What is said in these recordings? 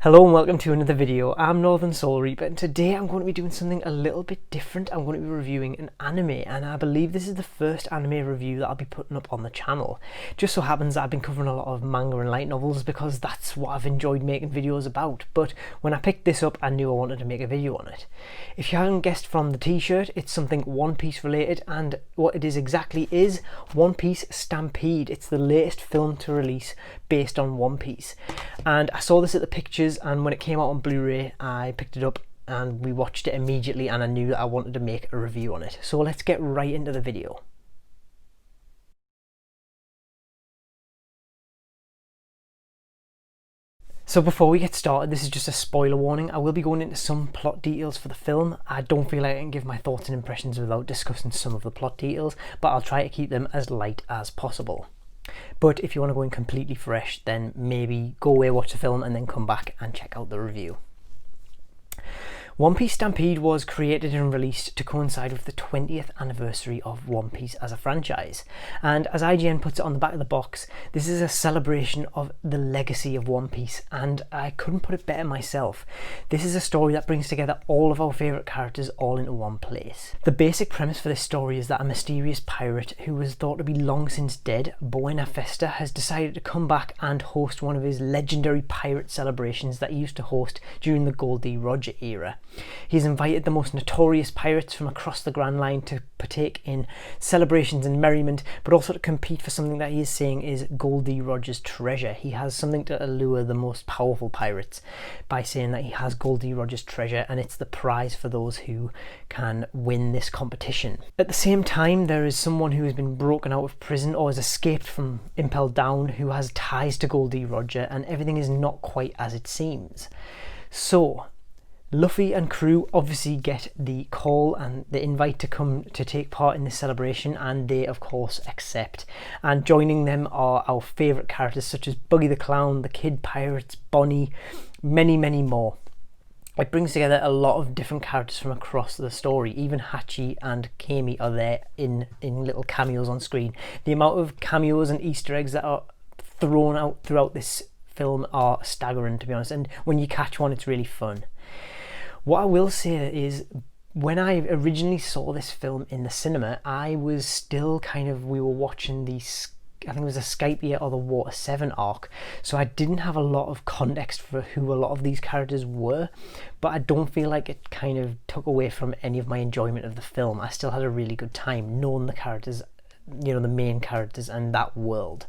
Hello and welcome to another video. I'm Northern Soul Reaper and today I'm going to be doing something a little bit different. I'm going to be reviewing an anime, and I believe this is the first anime review that I'll be putting up on the channel. Just so happens that I've been covering a lot of manga and light novels because that's what I've enjoyed making videos about, but when I picked this up I knew I wanted to make a video on it. If you haven't guessed from the t-shirt, it's something One Piece related, and what it is exactly is One Piece Stampede. It's the latest film to release based on One Piece, and I saw this at the pictures, and when it came out on Blu-ray I picked it up and we watched it immediately, and I knew that I wanted to make a review on it. So let's get right into the video. So before we get started, this is just a spoiler warning. I will be going into some plot details for the film. I don't feel like I can give my thoughts and impressions without discussing some of the plot details, but I'll try to keep them as light as possible. But if you want to go in completely fresh, then maybe go away, watch the film, and then come back and check out the review. One Piece Stampede was created and released to coincide with the 20th anniversary of One Piece as a franchise. And as IGN puts it on the back of the box, this is a celebration of the legacy of One Piece, and I couldn't put it better myself. This is a story that brings together all of our favourite characters all into one place. The basic premise for this story is that a mysterious pirate who was thought to be long since dead, Buena Festa, has decided to come back and host one of his legendary pirate celebrations that he used to host during the Gold D. Roger era. He's invited the most notorious pirates from across the Grand Line to partake in celebrations and merriment, but also to compete for something that he is saying is Gold D. Roger's treasure. He has something to allure the most powerful pirates by saying that he has Gold D. Roger's treasure, and it's the prize for those who can win this competition. At the same time, there is someone who has been broken out of prison or has escaped from Impel Down who has ties to Gold D. Roger, and everything is not quite as it seems. So Luffy and crew obviously get the call and the invite to come to take part in this celebration, and they of course accept. And joining them are our favourite characters such as Buggy the Clown, the Kid Pirates, Bonnie, many more. It brings together a lot of different characters from across the story. Even Hachi and Kami are there in little cameos on screen. The amount of cameos and Easter eggs that are thrown out throughout this film are staggering, to be honest, and when you catch one it's really fun. What I will say is, when I originally saw this film in the cinema, I was still we were watching I think it was the Skypiea or the Water 7 arc, so I didn't have a lot of context for who a lot of these characters were, but I don't feel like it kind of took away from any of my enjoyment of the film. I still had a really good time knowing the characters, you know, the main characters and that world.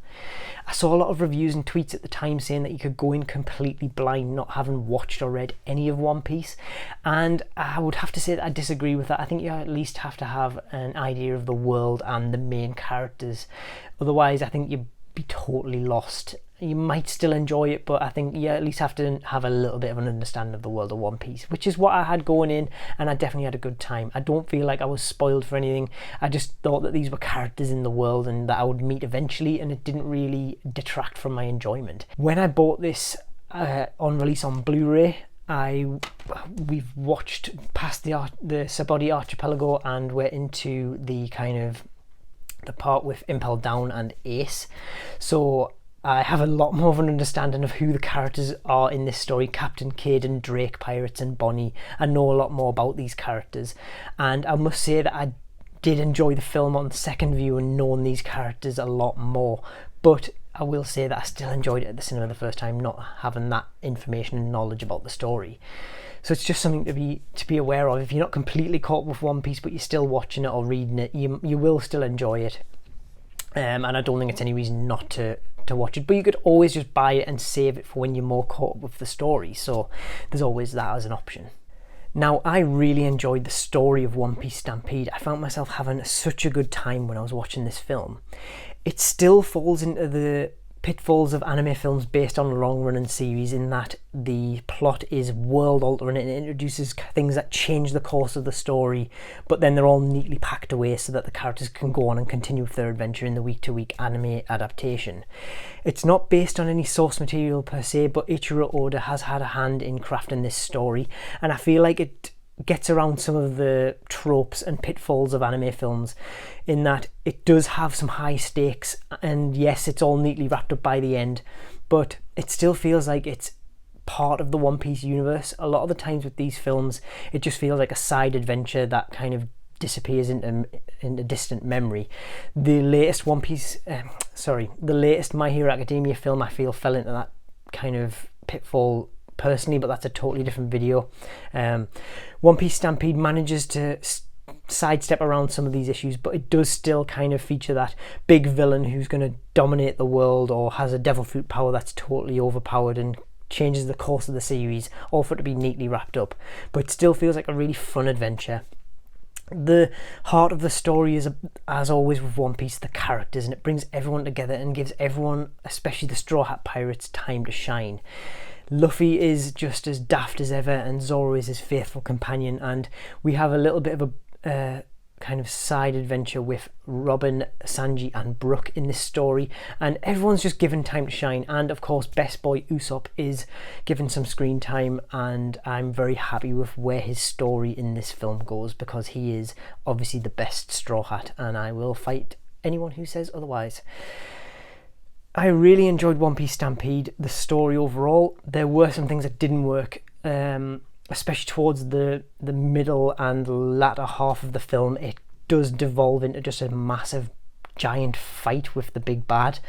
I saw a lot of reviews and tweets at the time saying that you could go in completely blind, not having watched or read any of One Piece, and I would have to say that I disagree with that. I think you at least have to have an idea of the world and the main characters, otherwise I think you'd be totally lost. You might still enjoy it, but I think you at least have to have a little bit of an understanding of the world of One Piece, which is what I had going in, and I definitely had a good time. I don't feel like I was spoiled for anything. I just thought that these were characters in the world and that I would meet eventually, and it didn't really detract from my enjoyment. When I bought this on release on Blu-ray, we've watched past the Sabodi Archipelago and we're into the part with Impel Down and Ace, so I have a lot more of an understanding of who the characters are in this story. Captain Kidd and Drake Pirates and Bonnie. I know a lot more about these characters, and I must say that I did enjoy the film on second view and knowing these characters a lot more, but I will say that I still enjoyed it at the cinema the first time, not having that information and knowledge about the story. So it's just something to be aware of. If you're not completely caught with One Piece but you're still watching it or reading it, you will still enjoy it, and I don't think it's any reason not to watch it. But you could always just buy it and save it for when you're more caught up with the story, so there's always that as an option. Now, I really enjoyed the story of One Piece Stampede. I found myself having such a good time when I was watching this film. It still falls into the pitfalls of anime films based on long-running series, in that the plot is world-altering and it introduces things that change the course of the story, but then they're all neatly packed away so that the characters can go on and continue with their adventure in the week-to-week anime adaptation. It's not based on any source material per se, but Ichiro Oda has had a hand in crafting this story, and I feel like it gets around some of the tropes and pitfalls of anime films, in that it does have some high stakes, and yes, it's all neatly wrapped up by the end, but it still feels like it's part of the One Piece universe. A lot of the times with these films, it just feels like a side adventure that kind of disappears into distant memory. The latest the latest My Hero Academia film, I feel, fell into that kind of pitfall personally, but that's a totally different video. One Piece Stampede manages to sidestep around some of these issues, but it does still kind of feature that big villain who's going to dominate the world or has a devil fruit power that's totally overpowered and changes the course of the series, all for it to be neatly wrapped up. But it still feels like a really fun adventure. The heart of the story is, as always with One Piece, the characters, and it brings everyone together and gives everyone, especially the Straw Hat Pirates, time to shine. Luffy is just as daft as ever, and Zoro is his faithful companion, and we have a little bit of a kind of side adventure with Robin, Sanji and Brook in this story, and everyone's just given time to shine. And of course, best boy Usopp is given some screen time, and I'm very happy with where his story in this film goes, because he is obviously the best Straw Hat, and I will fight anyone who says otherwise. I really enjoyed One Piece Stampede, the story overall. There were some things that didn't work, especially towards the middle and latter half of the film. It does devolve into just a massive giant fight with the big bad,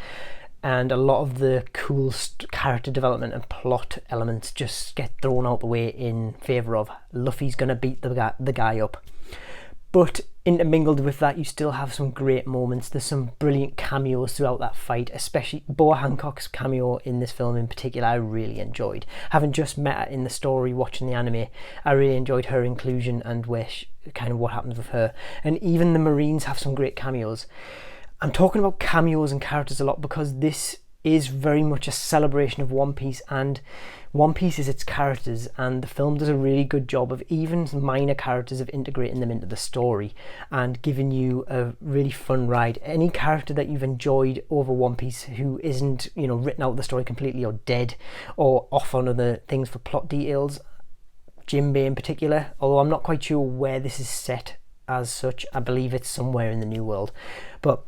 and a lot of the cool character development and plot elements just get thrown out the way in favour of Luffy's gonna beat the guy up. But intermingled with that, you still have some great moments. There's some brilliant cameos throughout that fight, especially Boa Hancock's cameo in this film in particular I really enjoyed. Having just met her in the story, watching the anime, I really enjoyed her inclusion and kind of what happens with her. And even the Marines have some great cameos. I'm talking about cameos and characters a lot because this is very much a celebration of One Piece, and One Piece is its characters, and the film does a really good job of even minor characters of integrating them into the story and giving you a really fun ride. Any character that you've enjoyed over One Piece who isn't, written out of the story completely or dead or off on other things for plot details, Jinbei in particular, although I'm not quite sure where this is set as such. I believe it's somewhere in the New World, but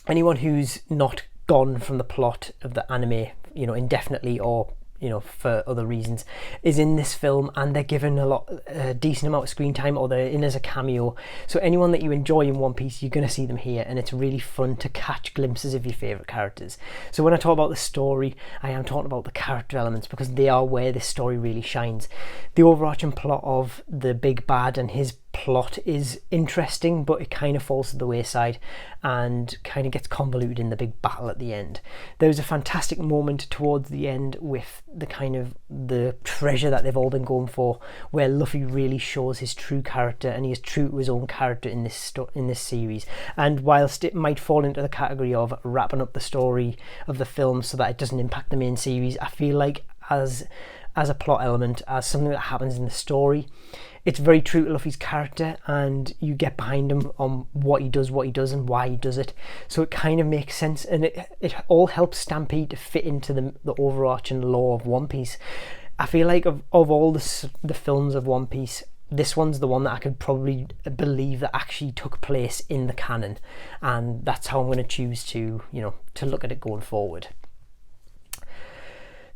anyone who's not gone from the plot of the anime, indefinitely or for other reasons, is in this film, and they're given a decent amount of screen time, or they're in as a cameo. So anyone that you enjoy in One Piece, you're going to see them here, and it's really fun to catch glimpses of your favourite characters. So when I talk about the story, I am talking about the character elements, because they are where this story really shines. The overarching plot of the big bad and his plot is interesting, but it kind of falls to the wayside and kind of gets convoluted in the big battle at the end. There's a fantastic moment towards the end with the treasure that they've all been going for, where Luffy really shows his true character, and he is true to his own character in this series. And whilst it might fall into the category of wrapping up the story of the film so that it doesn't impact the main series, I feel like as a plot element, as something that happens in the story, it's very true to Luffy's character, and you get behind him on what he does and why he does it. So it kind of makes sense, and it all helps Stampede to fit into the overarching lore of One Piece. I feel like of all the films of One Piece, this one's the one that I could probably believe that actually took place in the canon, and that's how I'm going to choose to look at it going forward.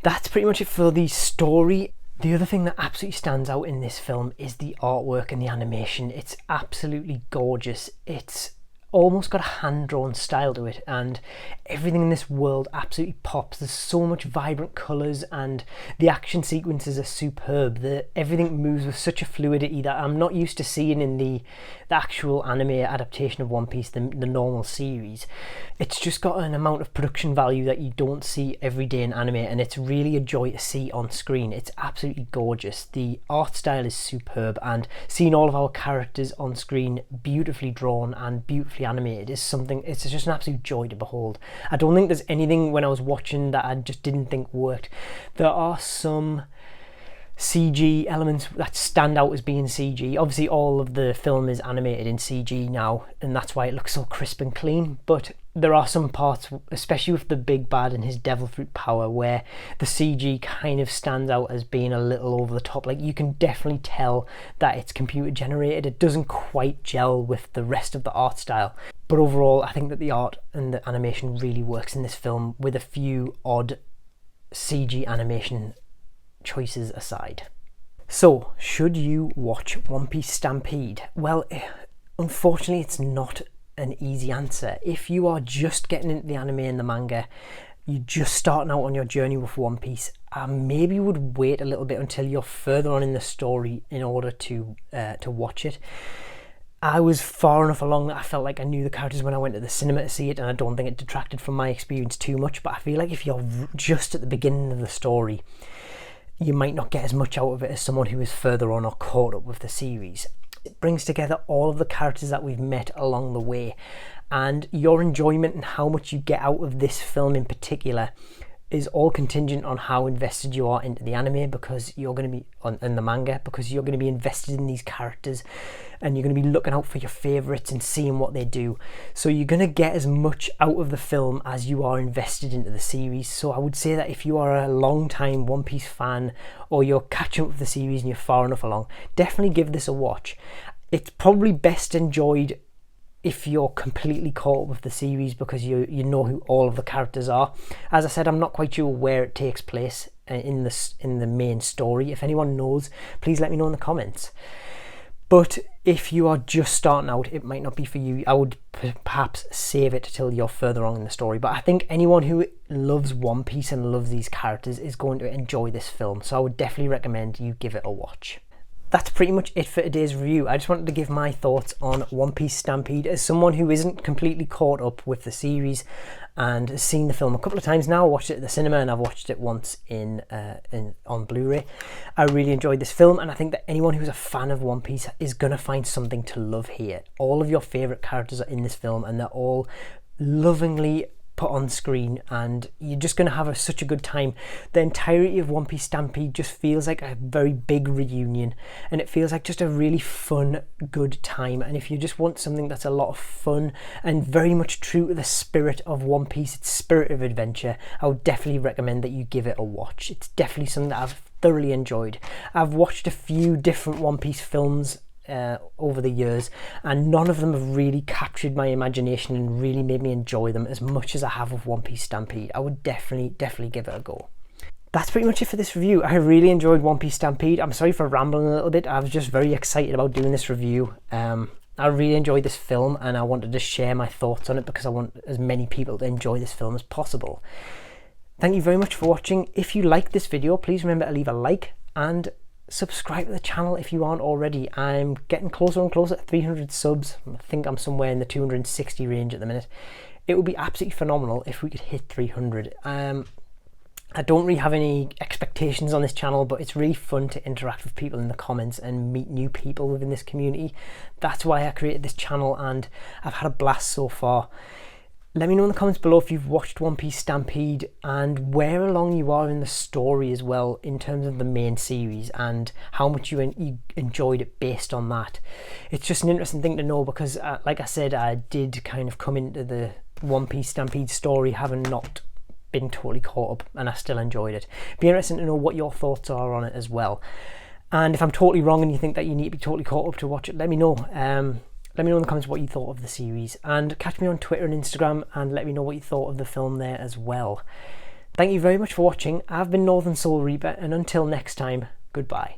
That's pretty much it for the story. The other thing that absolutely stands out in this film is the artwork and the animation. It's absolutely gorgeous. It's almost got a hand-drawn style to it, and everything in this world absolutely pops. There's so much vibrant colours, and the action sequences are superb. Everything moves with such a fluidity that I'm not used to seeing in the actual anime adaptation of One Piece, the normal series. It's just got an amount of production value that you don't see every day in anime, and it's really a joy to see on screen. It's absolutely gorgeous. The art style is superb, and seeing all of our characters on screen beautifully drawn and beautifully animated is something, it's just an absolute joy to behold. I don't think there's anything when I was watching that I just didn't think worked. There are some CG elements that stand out as being CG. Obviously all of the film is animated in CG now, and that's why it looks so crisp and clean, but there are some parts, especially with the big bad and his devil fruit power, where the CG kind of stands out as being a little over the top. Like, you can definitely tell that it's computer generated. It doesn't quite gel with the rest of the art style, but overall I think that the art and the animation really works in this film, with a few odd CG animation choices aside. So, should you watch One Piece Stampede? Well, unfortunately, it's not an easy answer. If you are just getting into the anime and the manga, you're just starting out on your journey with One Piece, I maybe would wait a little bit until you're further on in the story in order to watch it. I was far enough along that I felt like I knew the characters when I went to the cinema to see it, and I don't think it detracted from my experience too much. But I feel like if you're just at the beginning of the story, you might not get as much out of it as someone who is further on or caught up with the series. It brings together all of the characters that we've met along the way, and your enjoyment and how much you get out of this film in particular is all contingent on how invested you are into the anime, because you're going to be in the manga, because you're going to be invested in these characters and you're going to be looking out for your favorites and seeing what they do. So you're going to get as much out of the film as you are invested into the series. So I would say that if you are a long time One Piece fan, or you're catching up with the series and you're far enough along, definitely give this a watch. It's probably best enjoyed if you're completely caught up with the series, because you know who all of the characters are. As I said, I'm not quite sure where it takes place in the main story. If anyone knows, please let me know in the comments. But if you are just starting out, it might not be for you. I would perhaps save it till you're further on in the story. But I think anyone who loves One Piece and loves these characters is going to enjoy this film. So I would definitely recommend you give it a watch. That's pretty much it for today's review. I just wanted to give my thoughts on One Piece Stampede as someone who isn't completely caught up with the series and has seen the film a couple of times now. I watched it at the cinema and I've watched it once on Blu-ray. I really enjoyed this film, and I think that anyone who's a fan of One Piece is going to find something to love here. All of your favourite characters are in this film and they're all lovingly put on screen, and you're just going to have such a good time. The entirety of One Piece Stampede just feels like a very big reunion, and it feels like just a really fun, good time. And if you just want something that's a lot of fun and very much true to the spirit of One Piece, its spirit of adventure, I would definitely recommend that you give it a watch. It's definitely something that I've thoroughly enjoyed. I've watched a few different One Piece films over the years, and none of them have really captured my imagination and really made me enjoy them as much as I have with One Piece Stampede. I would definitely give it a go. That's pretty much it for this review. I really enjoyed One Piece Stampede. I'm sorry for rambling a little bit. I was just very excited about doing this review. I really enjoyed this film and I wanted to share my thoughts on it because I want as many people to enjoy this film as possible. Thank you very much for watching. If you like this video, please remember to leave a like and subscribe to the channel if you aren't already. I'm getting closer and closer to 300 subs. I think I'm somewhere in the 260 range at the minute. It would be absolutely phenomenal if we could hit 300. I don't really have any expectations on this channel, but it's really fun to interact with people in the comments and meet new people within this community. That's why I created this channel, and I've had a blast so far. Let me know in the comments below if you've watched One Piece Stampede and where along you are in the story as well, in terms of the main series, and how much you enjoyed it based on that. It's just an interesting thing to know because, like I said, I did kind of come into the One Piece Stampede story having not been totally caught up, and I still enjoyed it. Be interesting to know what your thoughts are on it as well. And if I'm totally wrong and you think that you need to be totally caught up to watch it, let me know. Let me know in the comments what you thought of the series, and catch me on Twitter and Instagram and let me know what you thought of the film there as well. Thank you very much for watching. I've been Northern Soul Reaper, and until next time, goodbye.